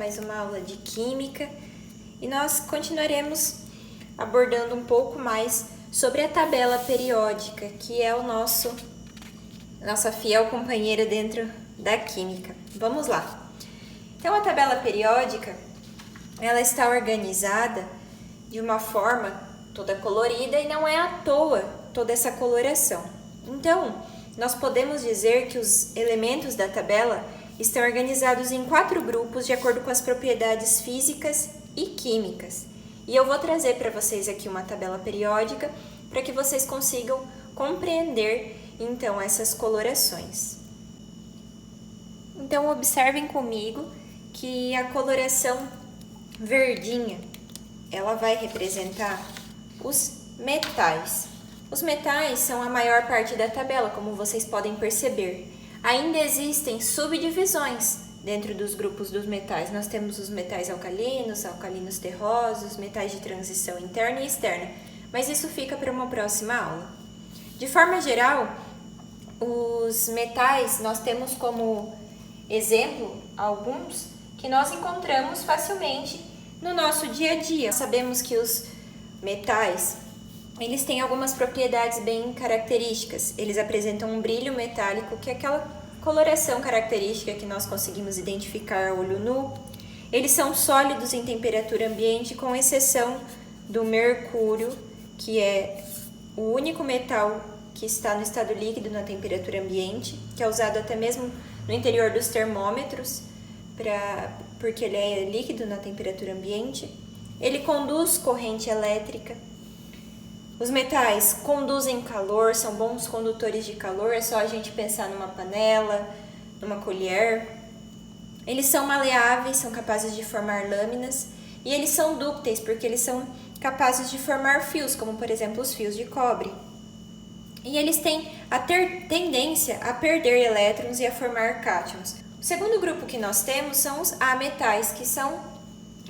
mais uma aula de Química e nós continuaremos abordando um pouco mais sobre a tabela periódica, que é nossa fiel companheira dentro da Química. Vamos lá! Então, a tabela periódica, ela está organizada de uma forma toda colorida e não é à toa toda essa coloração. Então, nós podemos dizer que os elementos da tabela estão organizados em 4 grupos de acordo com as propriedades físicas e químicas. E eu vou trazer para vocês aqui uma tabela periódica para que vocês consigam compreender então essas colorações. Então, observem comigo que a coloração verdinha, ela vai representar os metais. Os metais são a maior parte da tabela, como vocês podem perceber. Ainda existem subdivisões dentro dos grupos dos metais. Nós temos os metais alcalinos, alcalinos terrosos, metais de transição interna e externa, mas isso fica para uma próxima aula. De forma geral, os metais nós temos como exemplo alguns que nós encontramos facilmente no nosso dia a dia. Sabemos que os metais eles têm algumas propriedades bem características. Eles apresentam um brilho metálico, que é aquela coloração característica que nós conseguimos identificar a olho nu. Eles são sólidos em temperatura ambiente, com exceção do mercúrio, que é o único metal que está no estado líquido na temperatura ambiente, que é usado até mesmo no interior dos termômetros, porque ele é líquido na temperatura ambiente. Ele conduz corrente elétrica. Os metais conduzem calor, são bons condutores de calor, é só a gente pensar numa panela, numa colher. Eles são maleáveis, são capazes de formar lâminas, e eles são dúcteis, porque eles são capazes de formar fios, como por exemplo os fios de cobre. E eles têm a tendência a perder elétrons e a formar cátions. O segundo grupo que nós temos são os ametais, que são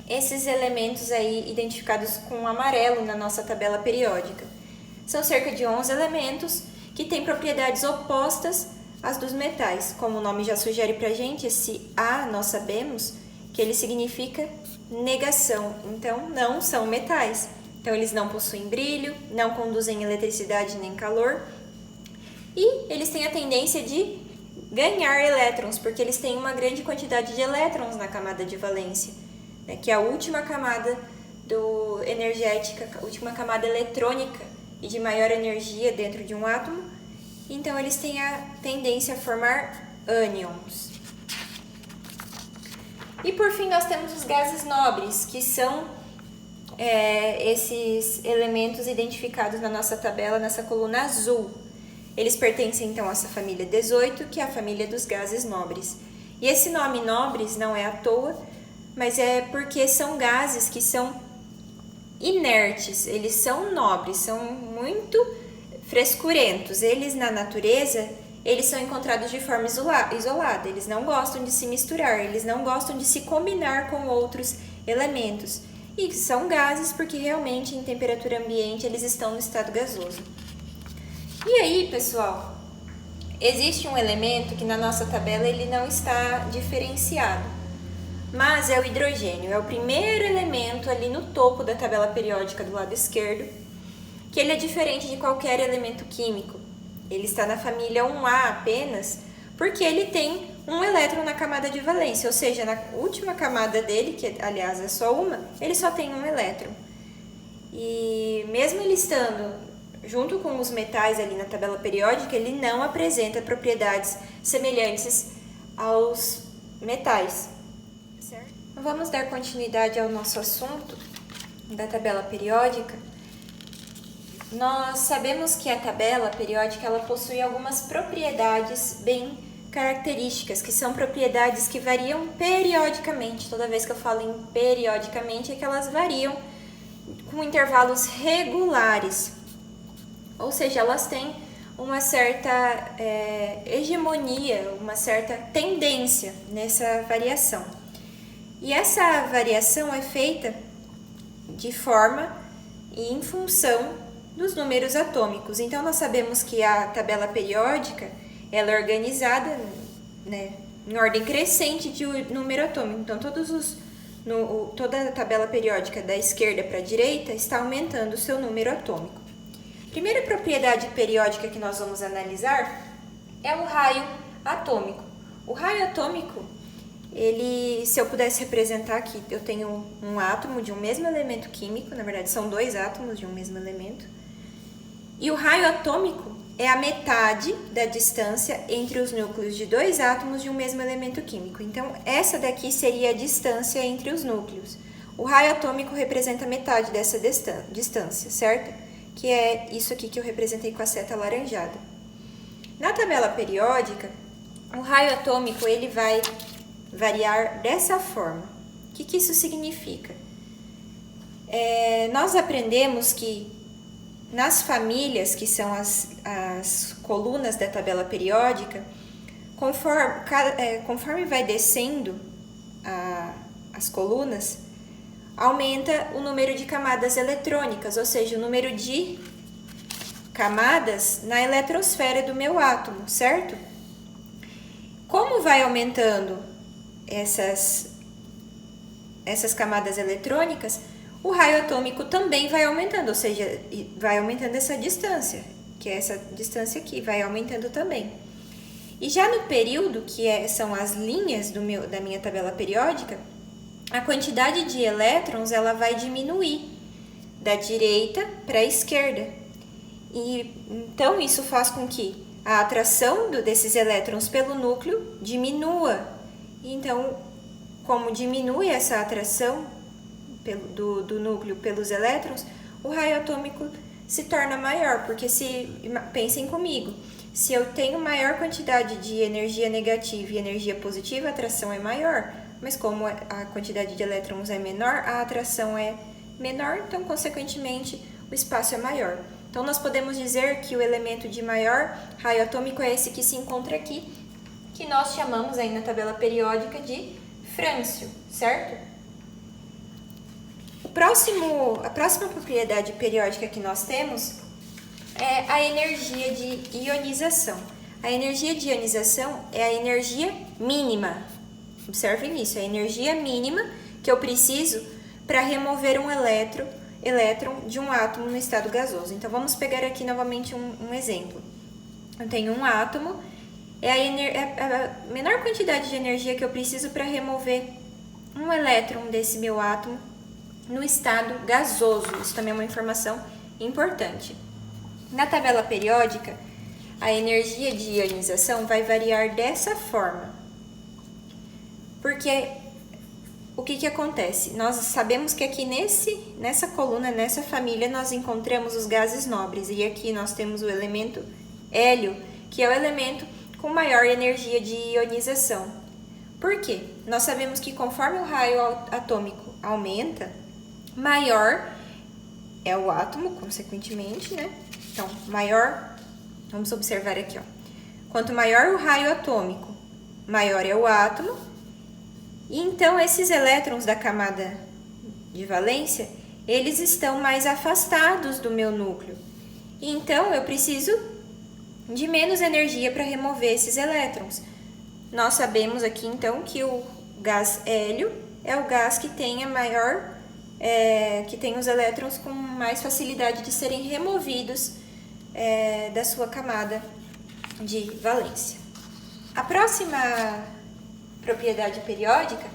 esses elementos aí identificados com amarelo na nossa tabela periódica. São cerca de 11 elementos que têm propriedades opostas às dos metais. Como o nome já sugere pra gente, esse A nós sabemos que ele significa negação, então não são metais. Então eles não possuem brilho, não conduzem eletricidade nem calor e eles têm a tendência de ganhar elétrons, porque eles têm uma grande quantidade de elétrons na camada de valência, que é a última camada energética, a última camada eletrônica e de maior energia dentro de um átomo. Então, eles têm a tendência a formar ânions. E, por fim, nós temos os gases nobres, que são esses elementos identificados na nossa tabela, nessa coluna azul. Eles pertencem, então, a essa família 18, que é a família dos gases nobres. E esse nome nobres não é à toa, mas é porque são gases que são inertes, eles são nobres, são muito frescurentos. Eles, na natureza, eles são encontrados de forma isolada, eles não gostam de se misturar, eles não gostam de se combinar com outros elementos. E são gases porque realmente em temperatura ambiente eles estão no estado gasoso. E aí, pessoal, existe um elemento que na nossa tabela ele não está diferenciado, mas é o hidrogênio, é o primeiro elemento ali no topo da tabela periódica do lado esquerdo, que ele é diferente de qualquer elemento químico. Ele está na família 1A apenas, porque ele tem um elétron na camada de valência, ou seja, na última camada dele, que aliás é só uma, ele só tem um elétron. E mesmo ele estando junto com os metais ali na tabela periódica, ele não apresenta propriedades semelhantes aos metais. Vamos dar continuidade ao nosso assunto da tabela periódica. Nós sabemos que a tabela periódica ela possui algumas propriedades bem características, que são propriedades que variam periodicamente. Toda vez que eu falo em periodicamente, é que elas variam com intervalos regulares. Ou seja, elas têm uma certa hegemonia, uma certa tendência nessa variação. E essa variação é feita de forma e em função dos números atômicos. Então, nós sabemos que a tabela periódica ela é organizada em ordem crescente de número atômico. Então, todos os toda a tabela periódica da esquerda para a direita está aumentando o seu número atômico. A primeira propriedade periódica que nós vamos analisar é o raio atômico. O raio atômico, se eu pudesse representar aqui, eu tenho um átomo de um mesmo elemento químico, na verdade são dois átomos de um mesmo elemento, e o raio atômico é a metade da distância entre os núcleos de dois átomos de um mesmo elemento químico. Então, essa daqui seria a distância entre os núcleos. O raio atômico representa metade dessa distância, certo? Que é isso aqui que eu representei com a seta alaranjada. Na tabela periódica, o raio atômico ele vai variar dessa forma. O que isso significa? Nós aprendemos que nas famílias, que são as colunas da tabela periódica, conforme vai descendo as colunas, aumenta o número de camadas eletrônicas, ou seja, o número de camadas na eletrosfera do meu átomo, certo? Como vai aumentando essas camadas eletrônicas, o raio atômico também vai aumentando, ou seja, vai aumentando essa distância, que é essa distância aqui, vai aumentando também. E já no período, são as linhas da minha tabela periódica, a quantidade de elétrons ela vai diminuir da direita para a esquerda. E então isso faz com que a atração desses elétrons pelo núcleo diminua. Então, como diminui essa atração do núcleo pelos elétrons, o raio atômico se torna maior, porque pensem comigo, se eu tenho maior quantidade de energia negativa e energia positiva, a atração é maior, mas como a quantidade de elétrons é menor, a atração é menor, então consequentemente o espaço é maior. Então nós podemos dizer que o elemento de maior raio atômico é esse que se encontra aqui, que nós chamamos aí na tabela periódica de frâncio, certo? A próxima propriedade periódica que nós temos é a energia de ionização. A energia de ionização é a energia mínima. Observem isso, é a energia mínima que eu preciso para remover um elétron de um átomo no estado gasoso. Então, vamos pegar aqui novamente um exemplo. Eu tenho um átomo, é a menor quantidade de energia que eu preciso para remover um elétron desse meu átomo no estado gasoso. Isso também é uma informação importante. Na tabela periódica, a energia de ionização vai variar dessa forma. Porque o que acontece? Nós sabemos que aqui nessa coluna, nessa família, nós encontramos os gases nobres. E aqui nós temos o elemento hélio, que é o elemento com maior energia de ionização. Por quê? Nós sabemos que conforme o raio atômico aumenta, maior é o átomo, consequentemente, né? Então, vamos observar aqui, ó. Quanto maior o raio atômico, maior é o átomo. E então, esses elétrons da camada de valência, eles estão mais afastados do meu núcleo. E então, eu preciso de menos energia para remover esses elétrons. Nós sabemos aqui, então, que o gás hélio é o gás que tem que tem os elétrons com mais facilidade de serem removidos da sua camada de valência. A próxima propriedade periódica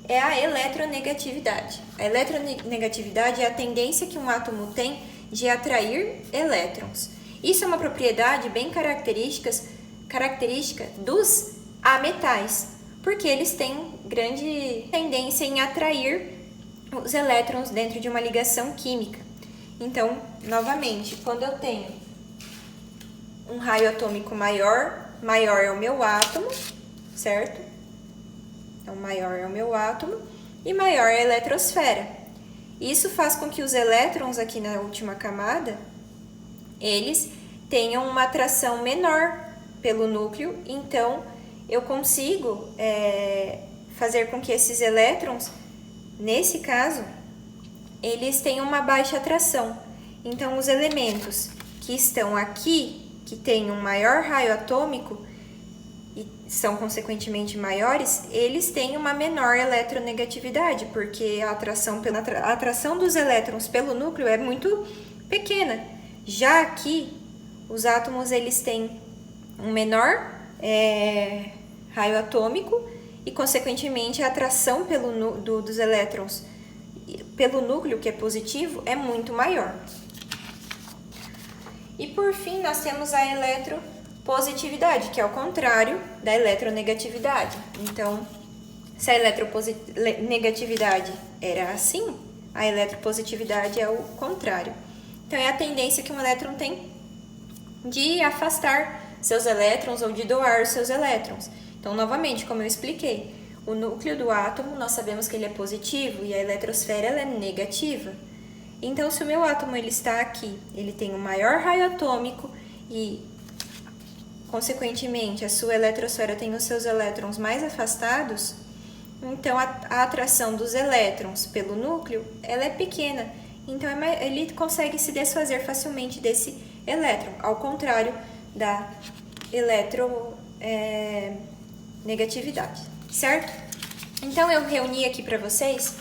é a eletronegatividade. A eletronegatividade é a tendência que um átomo tem de atrair elétrons. Isso é uma propriedade bem característica dos ametais, porque eles têm grande tendência em atrair os elétrons dentro de uma ligação química. Então, novamente, quando eu tenho um raio atômico maior é o meu átomo, certo? Então, maior é o meu átomo e maior é a eletrosfera. Isso faz com que os elétrons aqui na última camada, eles tenham uma atração menor pelo núcleo, então eu consigo fazer com que esses elétrons, nesse caso, eles tenham uma baixa atração. Então, os elementos que estão aqui, que têm um maior raio atômico, e são consequentemente maiores, eles têm uma menor eletronegatividade, porque a atração dos elétrons pelo núcleo é muito pequena. Já aqui, os átomos eles têm um menor raio atômico e, consequentemente, a atração dos elétrons pelo núcleo, que é positivo, é muito maior. E por fim, nós temos a eletropositividade, que é o contrário da eletronegatividade. Então, se a eletronegatividade era assim, a eletropositividade é o contrário. Então, é a tendência que um elétron tem de afastar seus elétrons ou de doar os seus elétrons. Então, novamente, como eu expliquei, o núcleo do átomo, nós sabemos que ele é positivo e a eletrosfera ela é negativa. Então, se o meu átomo ele está aqui, ele tem um maior raio atômico e, consequentemente, a sua eletrosfera tem os seus elétrons mais afastados, então a atração dos elétrons pelo núcleo ela é pequena. Então, ele consegue se desfazer facilmente desse elétron, ao contrário da eletronegatividade, certo? Então, eu reuni aqui para vocês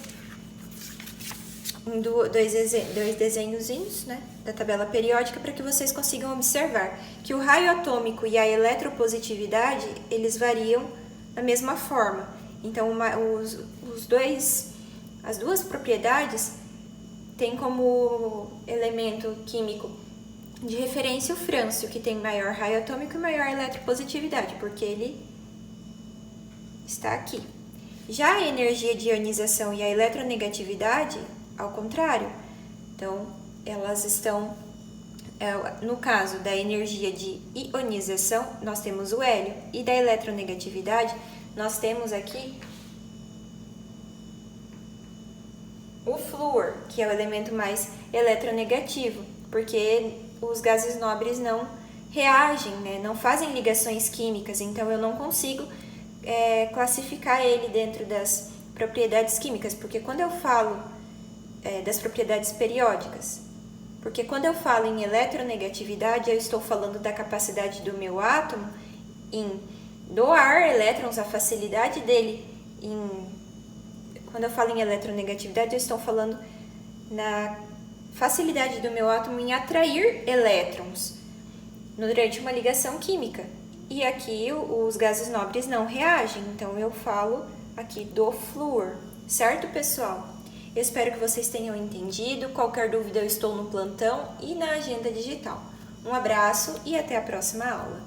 dois desenhozinhos, né, da tabela periódica para que vocês consigam observar que o raio atômico e a eletropositividade, eles variam da mesma forma. Então, as duas propriedades têm como elemento químico de referência o frâncio, que tem maior raio atômico e maior eletropositividade, porque ele está aqui. Já a energia de ionização e a eletronegatividade, ao contrário. Então, elas estão, no caso da energia de ionização, nós temos o hélio, e da eletronegatividade, nós temos aqui o flúor, que é o elemento mais eletronegativo, porque os gases nobres não reagem, né, não fazem ligações químicas, então eu não consigo classificar ele dentro das propriedades químicas, porque quando eu falo das propriedades periódicas, porque quando eu falo em eletronegatividade, eu estou falando da capacidade do meu átomo em doar elétrons, a facilidade dele quando eu falo em eletronegatividade, eu estou falando na facilidade do meu átomo em atrair elétrons durante uma ligação química. E aqui os gases nobres não reagem, então eu falo aqui do flúor, certo, pessoal? Eu espero que vocês tenham entendido. Qualquer dúvida eu estou no plantão e na agenda digital. Um abraço e até a próxima aula.